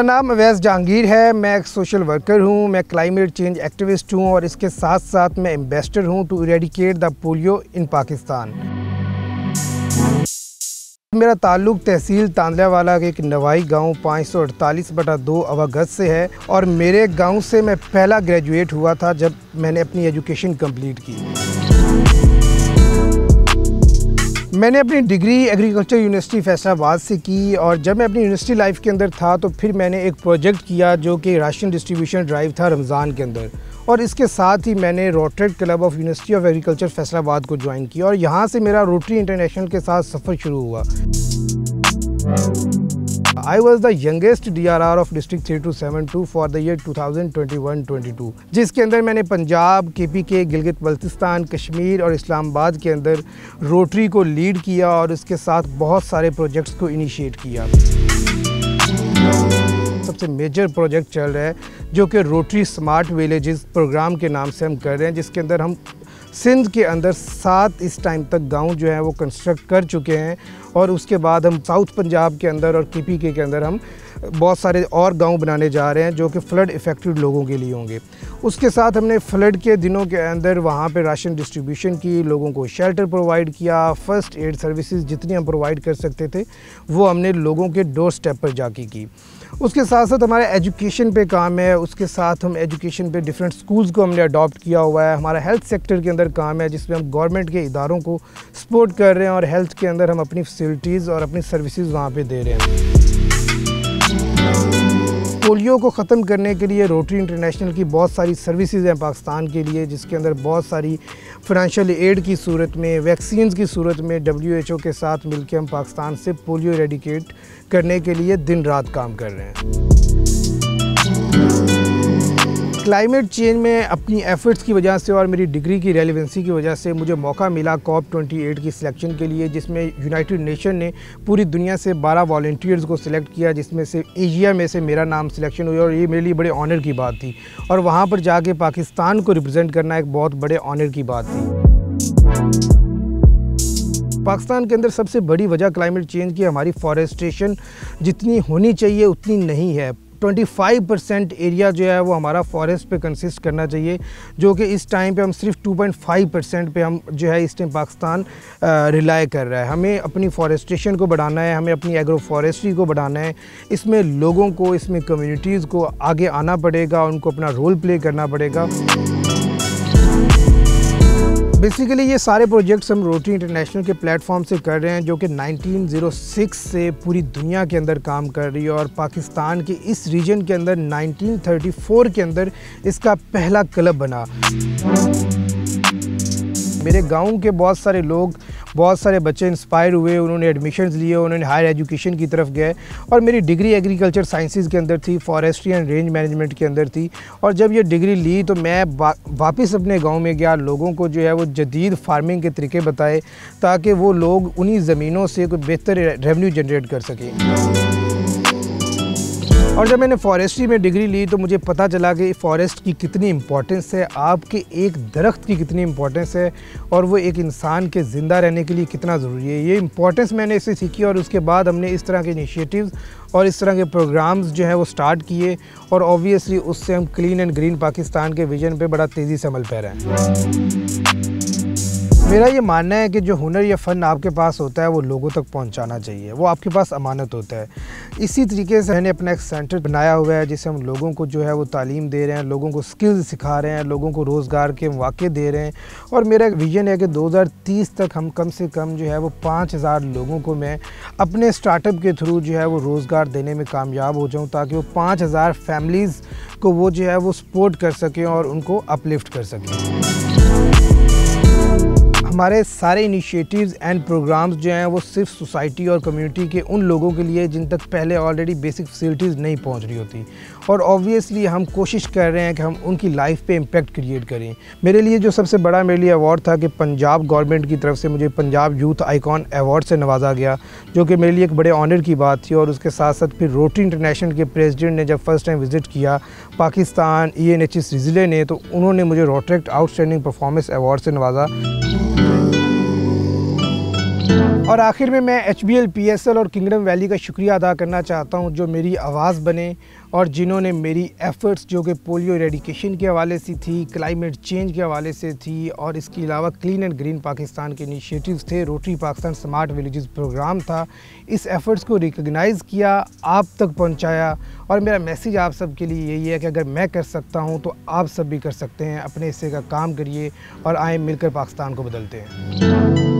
नाम अवैस जहांगीर है। मैं एक सोशल वर्कर हूँ, मैं क्लाइमेट चेंज एक्टिविस्ट हूँ और इसके साथ साथ मैं एम्बेसडर हूँ टू इरेडिकेट द पोलियो इन पाकिस्तान। मेरा ताल्लुक़ तहसील तांदलावाला के एक नवाई गांव 548/2 अवागत से है और मेरे गांव से मैं पहला ग्रेजुएट हुआ था जब मैंने अपनी एजुकेशन कंप्लीट की। मैंने अपनी डिग्री एग्रीकल्चर यूनिवर्सिटी फैसलाबाद से की और जब मैं अपनी यूनिवर्सिटी लाइफ के अंदर था तो फिर मैंने एक प्रोजेक्ट किया जो कि राशन डिस्ट्रीब्यूशन ड्राइव था रमज़ान के अंदर, और इसके साथ ही मैंने rotary club of university of agriculture Faisalabad को ज्वाइन किया और यहाँ से मेरा रोटरी इंटरनेशनल के साथ सफ़र शुरू हुआ। I was the youngest DRR of District 3272 for the year 2021-22, जिसके अंदर मैंने पंजाब, KPK, गिलगित बल्तिस्तान, कश्मीर और इस्लामाबाद के अंदर रोटरी को लीड किया और इसके साथ बहुत सारे प्रोजेक्ट्स को इनिशिएट किया। सबसे मेजर प्रोजेक्ट चल रहा है जो कि रोटरी स्मार्ट विलेजेस प्रोग्राम के नाम से हम कर रहे हैं, जिसके अंदर हम सिंध के अंदर 7 इस टाइम तक गांव जो है वो कंस्ट्रक्ट कर चुके हैं और उसके बाद हम साउथ पंजाब के अंदर और KPK के अंदर हम बहुत सारे और गांव बनाने जा रहे हैं जो कि फ्लड इफ़ेक्टेड लोगों के लिए होंगे। उसके साथ हमने फ्लड के दिनों के अंदर वहाँ पे राशन डिस्ट्रीब्यूशन की, लोगों को शेल्टर प्रोवाइड किया, फ़र्स्ट एड सर्विसेज जितनी हम प्रोवाइड कर सकते थे वो हमने लोगों के डोर स्टेप पर जाके की। उसके साथ साथ हमारा एजुकेशन पे काम है, उसके साथ हम एजुकेशन पे डिफरेंट स्कूल्स को हमने अडॉप्ट किया हुआ है। हमारा हेल्थ सेक्टर के अंदर काम है जिसमें हम गवर्नमेंट के इदारों को सपोर्ट कर रहे हैं और हेल्थ के अंदर हम अपनी फैसिलिटीज़ और अपनी सर्विसेज वहाँ पे दे रहे हैं। पोलियो को ख़त्म करने के लिए रोटरी इंटरनेशनल की बहुत सारी सर्विसेज हैं पाकिस्तान के लिए, जिसके अंदर बहुत सारी फाइनेंशियल एड की सूरत में, वैक्सीन्स की सूरत में WHO के साथ मिलकर हम पाकिस्तान से पोलियो इरेडिकेट करने के लिए दिन रात काम कर रहे हैं। क्लाइमेट चेंज में अपनी एफ़र्ट्स की वजह से और मेरी डिग्री की रेलेवेंसी की वजह से मुझे मौका मिला COP28 की सिलेक्शन के लिए, जिसमें यूनाइटेड नेशन ने पूरी दुनिया से 12 वॉलंटियर्स को सिलेक्ट किया, जिसमें से एशिया में से मेरा नाम सिलेक्शन हुई और ये मेरे लिए बड़े ऑनर की बात थी और वहाँ पर जाके पाकिस्तान को रिप्रेजेंट करना एक बहुत बड़े ऑनर की बात थी। पाकिस्तान के अंदर सबसे बड़ी वजह क्लाइमेट चेंज की हमारी फॉरेस्टेशन जितनी होनी चाहिए उतनी नहीं है। 25% एरिया जो है वो हमारा फॉरेस्ट पे कंसिस्ट करना चाहिए, जो कि इस टाइम पे हम सिर्फ 2.5% पे हम जो है इस टाइम पाकिस्तान रिलाय कर रहा है। हमें अपनी फॉरेस्टेशन को बढ़ाना है, हमें अपनी एग्रो फॉरेस्ट्री को बढ़ाना है। इसमें लोगों को, इसमें कम्युनिटीज़ को आगे आना पड़ेगा, उनको अपना रोल प्ले करना पड़ेगा। बेसिकली ये सारे प्रोजेक्ट्स हम रोटरी इंटरनेशनल के प्लेटफॉर्म से कर रहे हैं, जो कि 1906 से पूरी दुनिया के अंदर काम कर रही है और पाकिस्तान के इस रीजन के अंदर 1934 के अंदर इसका पहला क्लब बना। मेरे गांव के बहुत सारे लोग, बहुत सारे बच्चे इंस्पायर हुए, उन्होंने एडमिशन्स लिए, उन्होंने हायर एजुकेशन की तरफ गए और मेरी डिग्री एग्रीकल्चर साइंसेज के अंदर थी, फॉरेस्ट्री एंड रेंज मैनेजमेंट के अंदर थी। और जब ये डिग्री ली तो मैं वापस अपने गांव में गया, लोगों को जो है वो जदीद फार्मिंग के तरीके बताए ताकि वो लोग उन्हीं ज़मीनों से कोई बेहतर रेवेन्यू जनरेट कर सकें। और जब मैंने फॉरेस्ट्री में डिग्री ली तो मुझे पता चला कि फॉरेस्ट की कितनी इम्पोर्टेंस है, आपके एक दरख्त की कितनी इम्पोर्टेंस है और वो एक इंसान के ज़िंदा रहने के लिए कितना ज़रूरी है। ये इम्पोर्टेंस मैंने इससे सीखी और उसके बाद हमने इस तरह के इनिशिएटिव्स और इस तरह के प्रोग्राम्स जो है वो स्टार्ट किए और ऑब्वियसली उससे हम क्लीन एंड ग्रीन पाकिस्तान के विजन पे बड़ा तेज़ी से अमल पैरा हैं। मेरा ये मानना है कि जो हुनर या फ़न आपके पास होता है वो लोगों तक पहुंचाना चाहिए, वो आपके पास अमानत होता है। इसी तरीके से मैंने अपना एक सेंटर बनाया हुआ है जिससे हम लोगों को जो है वो तालीम दे रहे हैं, लोगों को स्किल्स सिखा रहे हैं, लोगों को रोज़गार के मौके दे रहे हैं। और मेरा एक विज़न है कि 2030 तक हम कम से कम जो है वो 5000 लोगों को मैं अपने स्टार्टअप के थ्रू जो है वो रोज़गार देने में कामयाब हो जाऊँ, ताकि वो 5000 फैमिलीज़ को वो जो है वो सपोर्ट कर सकें और उनको अपलिफ्ट कर सकें। हमारे सारे इनिशिएटिव्स एंड प्रोग्राम्स जो हैं वो सिर्फ सोसाइटी और कम्युनिटी के उन लोगों के लिए जिन तक पहले ऑलरेडी बेसिक फैसिलिटीज़ नहीं पहुंच रही होती, और ऑब्वियसली हम कोशिश कर रहे हैं कि हम उनकी लाइफ पे इम्पेक्ट क्रिएट करें। मेरे लिए जो सबसे बड़ा मेरे लिए अवार्ड था कि पंजाब गवर्नमेंट की तरफ से मुझे पंजाब यूथ आइकॉन अवार्ड से नवाजा गया, जो कि मेरे लिए एक बड़े ऑनर की बात थी। और उसके साथ साथ फिर रोटरी इंटरनेशनल के प्रेसिडेंट ने जब फर्स्ट टाइम विज़िट किया पाकिस्तान, ENHS रिजिले ने, तो उन्होंने मुझे रोटरेक्ट आउटस्टैंडिंग परफॉर्मेंस अवार्ड से नवाजा। और आखिर में मैं HBL, PSL और किंगडम वैली का शुक्रिया अदा करना चाहता हूं, जो मेरी आवाज़ बने और जिन्होंने मेरी एफ़र्ट्स जो कि पोलियो एरेडिकेशन के हवाले से थी, क्लाइमेट चेंज के हवाले से थी और इसके अलावा क्लीन एंड ग्रीन पाकिस्तान के इनिशिएटिव्स थे, Rotary Pakistan smart villages programme था, इस एफ़र्ट्स को रिकॉग्नाइज़ किया, आप तक पहुंचाया। और मेरा मैसेज आप सब के लिए यही है कि अगर मैं कर सकता हूं तो आप सब भी कर सकते हैं। अपने हिस्से का काम करिए और आए मिलकर पाकिस्तान को बदलते हैं।